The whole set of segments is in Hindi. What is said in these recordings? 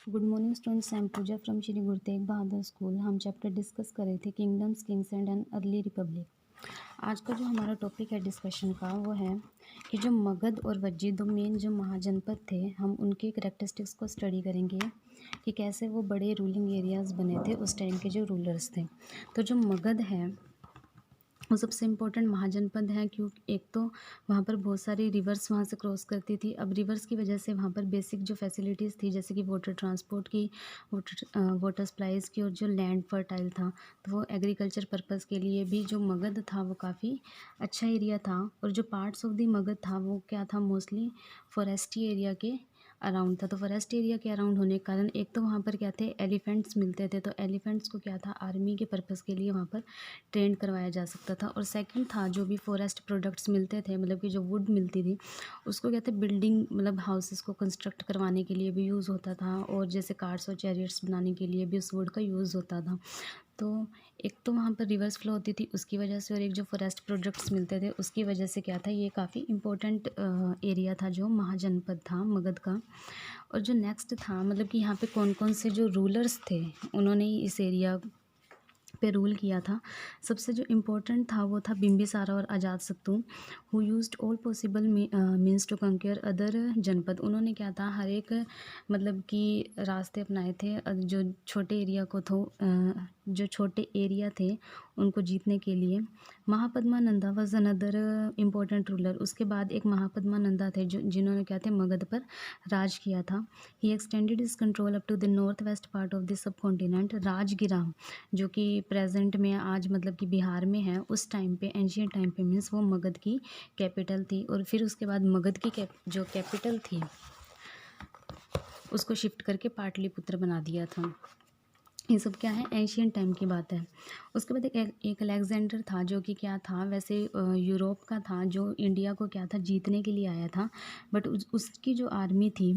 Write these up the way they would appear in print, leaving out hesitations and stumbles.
Good morning students, I am Pooja from Shri Guru Tegh Bahadur school. हम चैप्टर डिस्कस कर रहे थे kingdoms, kings and an early republic. आज का जो हमारा टॉपिक है डिस्कशन का वो है कि जो मगध और वज्जी दो मेन जो महाजनपद थे, हम उनके करेक्टरिस्टिक्स को स्टडी करेंगे कि कैसे वो बड़े रूलिंग एरियाज़ बने थे उस टाइम के जो रूलर्स थे। तो जो मगध है वो सबसे इम्पोर्टेंट महाजनपद है, क्योंकि एक तो वहाँ पर बहुत सारी रिवर्स वहाँ से क्रॉस करती थी। अब रिवर्स की वजह से वहाँ पर बेसिक जो फैसिलिटीज़ थी, जैसे कि वाटर ट्रांसपोर्ट की, वाटर सप्लाईज़ की, और जो लैंड फर्टाइल था तो वो एग्रीकल्चर पर्पज़ के लिए भी जो मगध था वो काफ़ी अच्छा एरिया था। और जो पार्ट्स ऑफ द मगध था वो क्या था, मोस्टली फॉरेस्टी एरिया के अराउंड था। तो फॉरेस्ट एरिया के अराउंड होने के कारण एक तो वहाँ पर क्या थे, एलिफेंट्स मिलते थे, तो एलिफेंट्स को क्या था, आर्मी के पर्पज़ के लिए वहाँ पर ट्रेंड करवाया जा सकता था। और सेकंड था, जो भी फॉरेस्ट प्रोडक्ट्स मिलते थे, मतलब कि जो वुड मिलती थी उसको क्या थे, बिल्डिंग मतलब हाउसेस को कंस्ट्रक्ट करवाने के लिए भी यूज़ होता था, और जैसे कार्स और चैरियट्स बनाने के लिए भी उस वुड का यूज़ होता था। तो एक तो वहाँ पर रिवर्स फ्लो होती थी उसकी वजह से, और एक जो फॉरेस्ट प्रोडक्ट्स मिलते थे उसकी वजह से क्या था, ये काफ़ी इम्पोर्टेंट एरिया था जो महाजनपद था मगध का। और जो नेक्स्ट था, मतलब कि यहाँ पे कौन कौन से जो रूलर्स थे उन्होंने इस एरिया पे रूल किया था। सबसे जो इम्पोर्टेंट था वो था बिम्बिसारा और Ajatashatru, who used all possible means to conquer other janapada. उन्होंने क्या था, हर एक मतलब कि रास्ते अपनाए थे जो छोटे एरिया को जो छोटे एरिया थे उनको जीतने के लिए। Mahapadmananda was another important ruler. उसके बाद एक महापद्मानंदा थे जो जिन्होंने क्या थे, मगध पर राज किया था। He extended his control up to the north west part of the subcontinent. राजगिरा जो कि प्रेजेंट में आज मतलब कि बिहार में है, उस टाइम पे एंशियंट टाइम पे मीन्स वो मगध की कैपिटल थी। और फिर उसके बाद मगध की जो कैपिटल थी उसको शिफ्ट करके पाटलिपुत्र बना दिया था। ये सब क्या है, एशियन टाइम की बात है। उसके बाद एक अलेक्जेंडर था जो कि क्या था, वैसे यूरोप का था, जो इंडिया को क्या था, जीतने के लिए आया था। बट उसकी जो आर्मी थी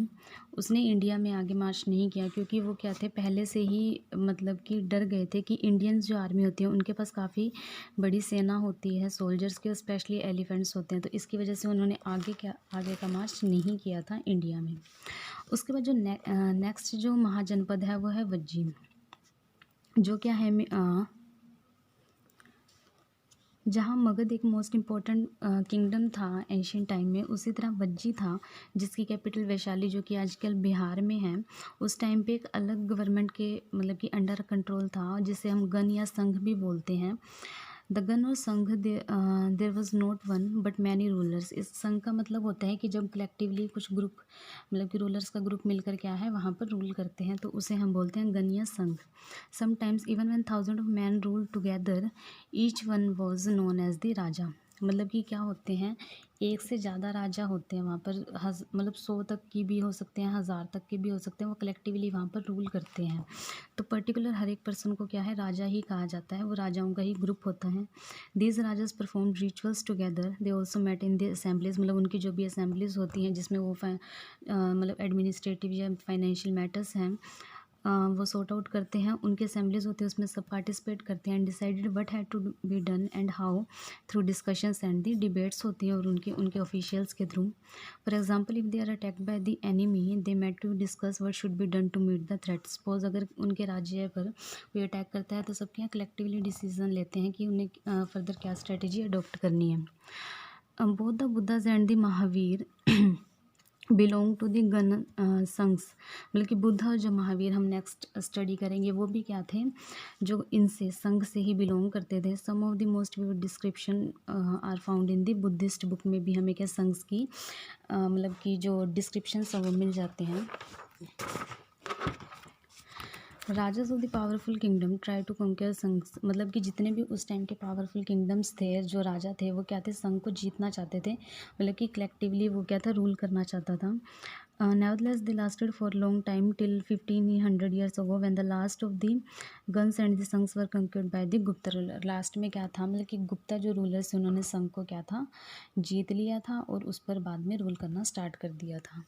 उसने इंडिया में आगे मार्च नहीं किया, क्योंकि वो क्या थे, पहले से ही मतलब कि डर गए थे कि इंडियंस जो आर्मी होती है उनके पास काफ़ी बड़ी सेना होती है सोल्जर्स की, स्पेशली एलिफेंट्स होते हैं। तो इसकी वजह से उन्होंने आगे का मार्च नहीं किया था इंडिया में। उसके बाद जो नेक्स्ट जो महाजनपद है वो है वज्जी, जो क्या है जहाँ मगध एक मोस्ट इम्पॉर्टेंट किंगडम था एंशियंट टाइम में, उसी तरह वज्जी था जिसकी कैपिटल वैशाली जो कि आजकल बिहार में है। उस टाइम पे एक अलग गवर्नमेंट के मतलब कि अंडर कंट्रोल था, जिसे हम गण या संघ भी बोलते हैं। द गण और संघ there was not one but many rulers. इस संघ का मतलब होता है कि जब कलेक्टिवली कुछ ग्रुप मतलब कि रूलर्स का ग्रुप मिलकर क्या है वहाँ पर रूल करते हैं, तो उसे हम बोलते हैं गण या संघ। Sometimes even when thousand of man rule together each one was known as the raja. मतलब कि क्या होते हैं, एक से ज़्यादा राजा होते हैं वहाँ पर, मतलब 100 तक की भी हो सकते हैं, 1000 तक के भी हो सकते हैं, वो कलेक्टिवली वहाँ पर रूल करते हैं। तो पर्टिकुलर हर एक पर्सन को क्या है, राजा ही कहा जाता है, वो राजाओं का ही ग्रुप होता है। These rajas perform rituals together, they also met in the assemblies. मतलब उनकी जो भी असेंबलीज होती हैं जिसमें वो मतलब एडमिनिस्ट्रेटिव या फाइनेंशियल मैटर्स हैं वो सॉर्ट आउट करते हैं, उनकी असेंबलीज होती है उसमें सब पार्टिसिपेट करते हैं। Decided what had to be done and how through discussions and the debates होती हैं, और उनके ऑफिशियल्स के through. For example, if they are attacked by the enemy they met to discuss what should be done to meet the threat. Suppose अगर उनके राज्य पर कोई अटैक करता है तो सब क्या कलेक्टिवली डिसीजन लेते हैं कि उन्हें फर्दर क्या स्ट्रेटेजी अडॉप्ट करनी है। Both the Buddhas and the Mahavira belong to the gana sanghas. मतलब कि बुद्ध और जो महावीर हम नेक्स्ट स्टडी करेंगे वो भी क्या थे, जो इनसे संघ से ही बिलोंग करते थे। Some of the most vivid description are found in the Buddhist book में भी हमें क्या संघ की मतलब कि जो डिस्क्रिप्शन सब वो मिल जाते हैं। Rajas of the powerful kingdom try to conquer sangha. मतलब कि जितने भी उस टाइम के पावरफुल किंगडम्स थे, जो राजा थे वो क्या थे, संघ को जीतना चाहते थे, मतलब कि कलेक्टिवली वो क्या था, रूल करना चाहता था। Nevertheless, they lasted for a long time till 1500 years ago when the last of the Guns and the Sanghs were conquered by the Gupta ruler. Last में क्या था, मतलब कि गुप्ता जो रूलर्स उन्होंने संघ को क्या था, जीत लिया था और उस पर बाद में रूल करना स्टार्ट कर दिया था।